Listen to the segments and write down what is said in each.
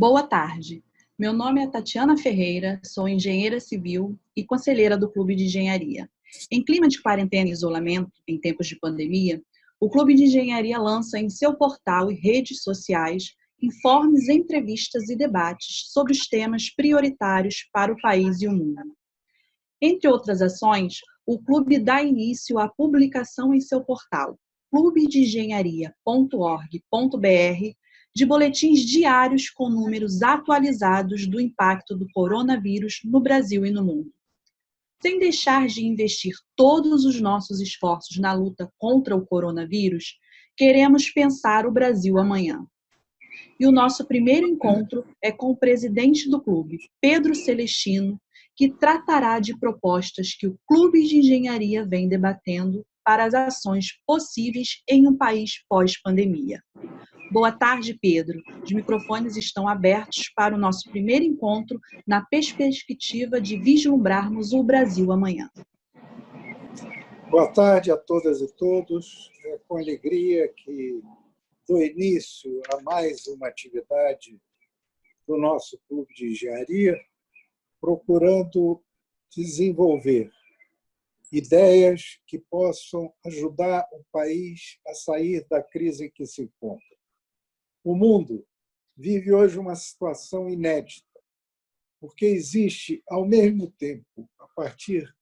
Boa tarde. Meu nome é Tatiana Ferreira, sou engenheira civil e conselheira do Clube de Engenharia. Em clima de quarentena e isolamento, em tempos de pandemia, o Clube de Engenharia lança em seu portal e redes sociais informes, entrevistas e debates sobre os temas prioritários para o país e o mundo. Entre outras ações, o clube dá início à publicação em seu portal clubedeengenharia.org.br de boletins diários com números atualizados do impacto do coronavírus no Brasil e no mundo. Sem deixar de investir todos os nossos esforços na luta contra o coronavírus, queremos pensar o Brasil amanhã. E o nosso primeiro encontro é com o presidente do clube, Pedro Celestino, que tratará de propostas que o Clube de Engenharia vem debatendo para as ações possíveis em um país pós-pandemia. Boa tarde, Pedro. Os microfones estão abertos para o nosso primeiro encontro na perspectiva de vislumbrarmos o Brasil amanhã. Boa tarde a todas e todos. É com alegria que dou início a mais uma atividade do nosso Clube de Engenharia, procurando desenvolver ideias que possam ajudar o país a sair da crise em que se encontra. O mundo vive hoje uma situação inédita, porque existe, ao mesmo tempo, a partir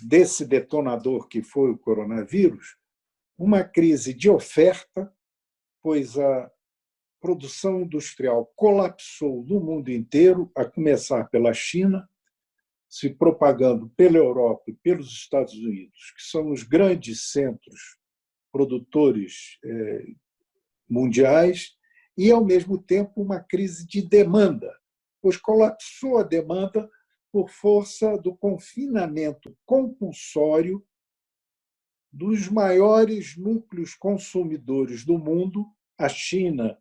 desse detonador que foi o coronavírus, uma crise de oferta, pois a produção industrial colapsou no mundo inteiro, a começar pela China, se propagando pela Europa e pelos Estados Unidos, que são os grandes centros produtores mundiais, e, ao mesmo tempo, uma crise de demanda, pois colapsou a demanda por força do confinamento compulsório dos maiores núcleos consumidores do mundo, a China,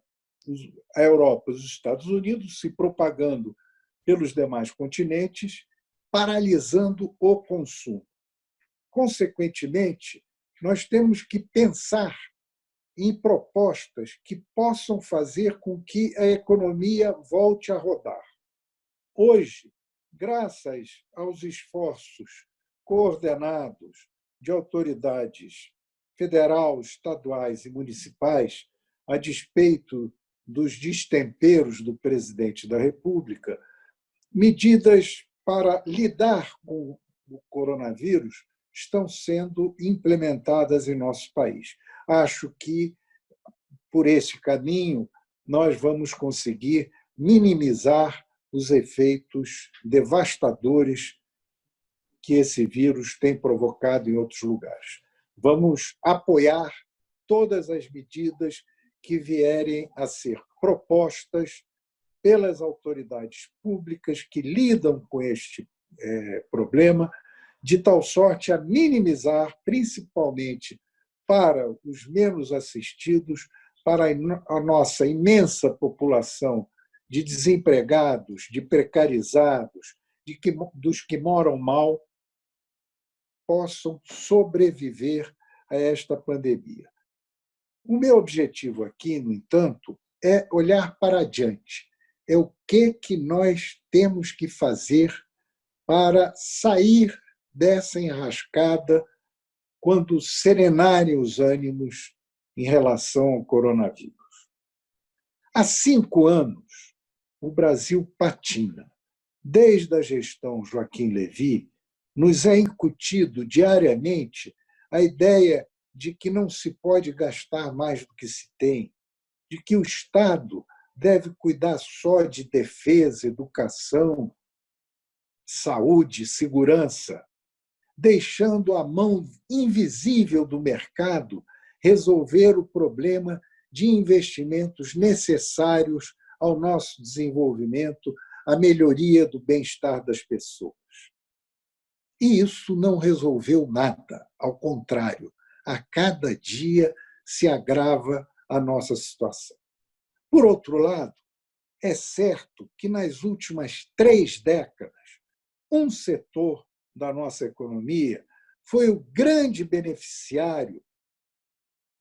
a Europa e os Estados Unidos, se propagando pelos demais continentes, paralisando o consumo. Consequentemente, nós temos que pensar em propostas que possam fazer com que a economia volte a rodar. Hoje, graças aos esforços coordenados de autoridades federais, estaduais e municipais, a despeito dos destemperos do presidente da República, medidas para lidar com o coronavírus estão sendo implementadas em nosso país. Acho que, por esse caminho, nós vamos conseguir minimizar os efeitos devastadores que esse vírus tem provocado em outros lugares. Vamos apoiar todas as medidas que vierem a ser propostas pelas autoridades públicas que lidam com este problema, de tal sorte a minimizar, principalmente para os menos assistidos, para a nossa imensa população de desempregados, de precarizados, dos que moram mal, possam sobreviver a esta pandemia. O meu objetivo aqui, no entanto, é olhar para adiante. É o que nós temos que fazer para sair dessa enrascada quando serenarem os ânimos em relação ao coronavírus. Há 5 anos, o Brasil patina. Desde a gestão Joaquim Levy, nos é incutido diariamente a ideia de que não se pode gastar mais do que se tem, de que o Estado deve cuidar só de defesa, educação, saúde, segurança, deixando a mão invisível do mercado resolver o problema de investimentos necessários ao nosso desenvolvimento, à melhoria do bem-estar das pessoas. E isso não resolveu nada, ao contrário, a cada dia se agrava a nossa situação. Por outro lado, é certo que nas últimas 3 décadas, um setor da nossa economia foi o grande beneficiário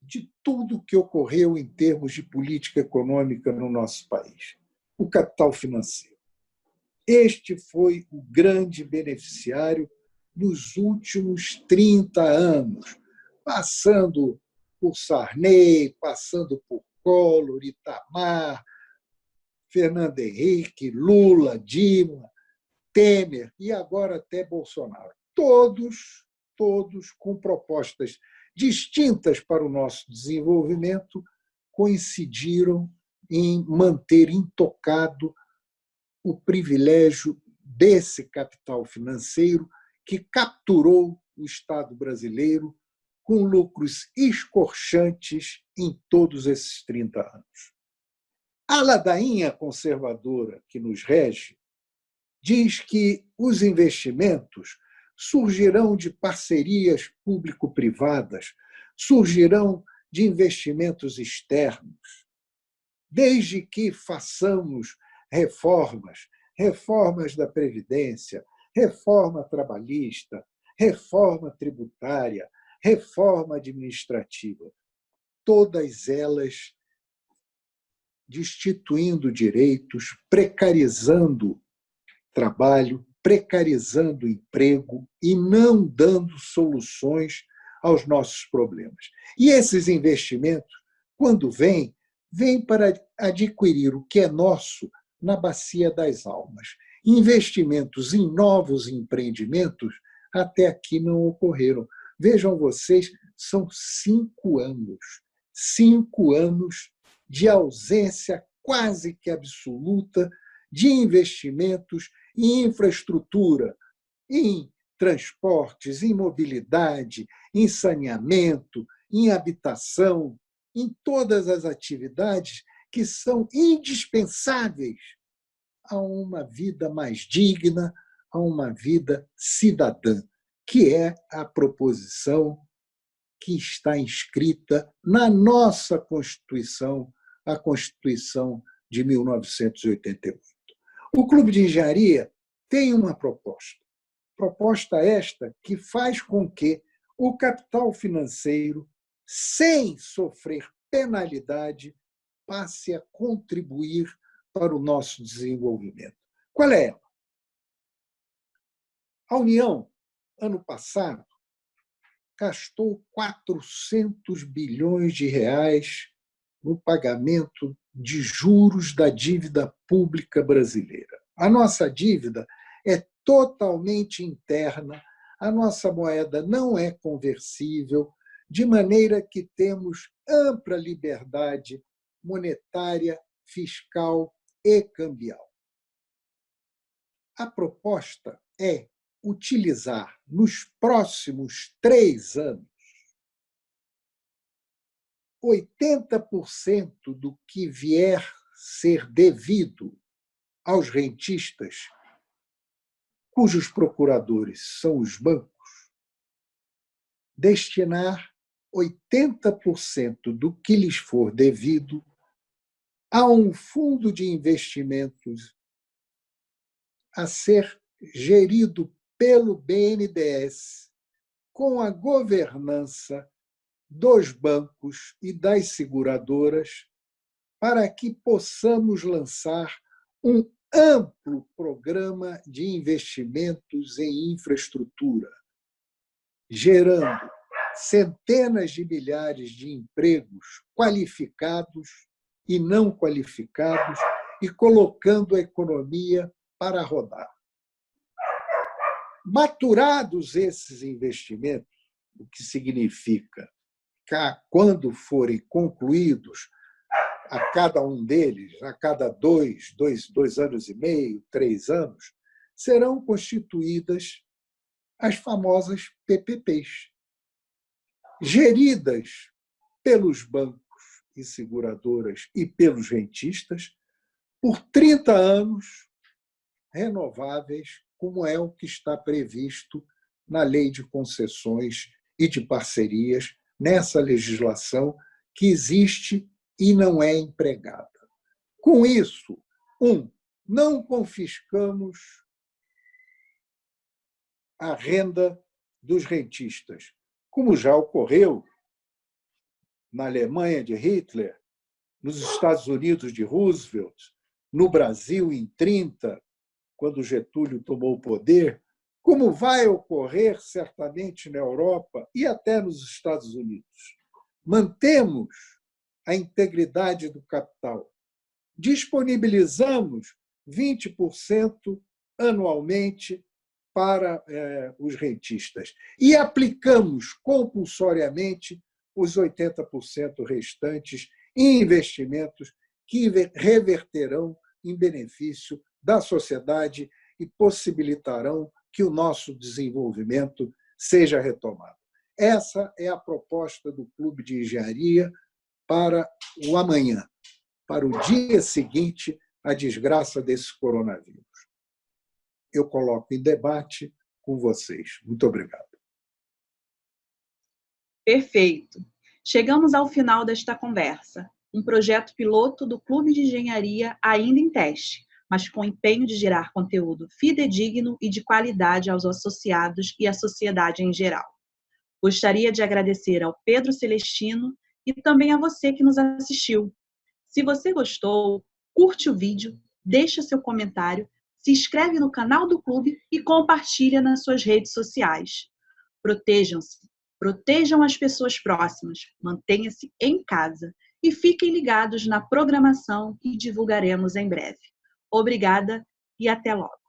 de tudo que ocorreu em termos de política econômica no nosso país: o capital financeiro. Este foi o grande beneficiário nos últimos 30 anos, passando por Sarney, passando por Collor, Itamar, Fernando Henrique, Lula, Dilma, Temer e agora até Bolsonaro. Todos com propostas distintas para o nosso desenvolvimento, coincidiram em manter intocado o privilégio desse capital financeiro que capturou o Estado brasileiro com lucros escorchantes em todos esses 30 anos. A ladainha conservadora que nos rege diz que os investimentos surgirão de parcerias público-privadas, surgirão de investimentos externos, desde que façamos reformas da Previdência, reforma trabalhista, reforma tributária, reforma administrativa, todas elas destituindo direitos, precarizando trabalho, precarizando emprego e não dando soluções aos nossos problemas. E esses investimentos, quando vêm para adquirir o que é nosso na bacia das almas. Investimentos em novos empreendimentos até aqui não ocorreram. Vejam vocês, são 5 anos. 5 anos de ausência quase que absoluta de investimentos em infraestrutura, em transportes, em mobilidade, em saneamento, em habitação, em todas as atividades que são indispensáveis a uma vida mais digna, a uma vida cidadã, que é a proposição que está inscrita na nossa Constituição, a Constituição de 1988. O Clube de Engenharia tem uma proposta esta que faz com que o capital financeiro, sem sofrer penalidade, passe a contribuir para o nosso desenvolvimento. Qual é ela? A União, ano passado, gastou 400 bilhões de reais no pagamento de juros da dívida pública brasileira. A nossa dívida é totalmente interna, a nossa moeda não é conversível, de maneira que temos ampla liberdade monetária, fiscal e cambial. A proposta é utilizar nos próximos 3 anos 80% do que vier ser devido aos rentistas, cujos procuradores são os bancos, destinar 80% do que lhes for devido a um fundo de investimentos a ser gerido pelo BNDES, com a governança dos bancos e das seguradoras, para que possamos lançar um amplo programa de investimentos em infraestrutura, gerando centenas de milhares de empregos qualificados e não qualificados e colocando a economia para rodar. Maturados esses investimentos, o que significa que, quando forem concluídos, a cada um deles, a cada 2 anos e meio, 3 anos, serão constituídas as famosas PPPs, geridas pelos bancos e seguradoras e pelos rentistas por 30 anos, renováveis, como é o que está previsto na Lei de Concessões e de Parcerias, nessa legislação que existe e não é empregada. Com isso, não confiscamos a renda dos rentistas, como já ocorreu na Alemanha de Hitler, nos Estados Unidos de Roosevelt, no Brasil em 30, quando Getúlio tomou o poder, como vai ocorrer certamente na Europa e até nos Estados Unidos. Mantemos a integridade do capital. Disponibilizamos 20% anualmente para os rentistas e aplicamos compulsoriamente os 80% restantes em investimentos que reverterão em benefício da sociedade e possibilitarão que o nosso desenvolvimento seja retomado. Essa é a proposta do Clube de Engenharia para o amanhã, para o dia seguinte à desgraça desse coronavírus. Eu coloco em debate com vocês. Muito obrigado. Perfeito. Chegamos ao final desta conversa. Um projeto piloto do Clube de Engenharia ainda em teste, mas com empenho de gerar conteúdo fidedigno e de qualidade aos associados e à sociedade em geral. Gostaria de agradecer ao Pedro Celestino e também a você que nos assistiu. Se você gostou, curte o vídeo, deixa seu comentário, se inscreve no canal do clube e compartilha nas suas redes sociais. Protejam-se, protejam as pessoas próximas, mantenha-se em casa e fiquem ligados na programação que divulgaremos em breve. Obrigada e até logo.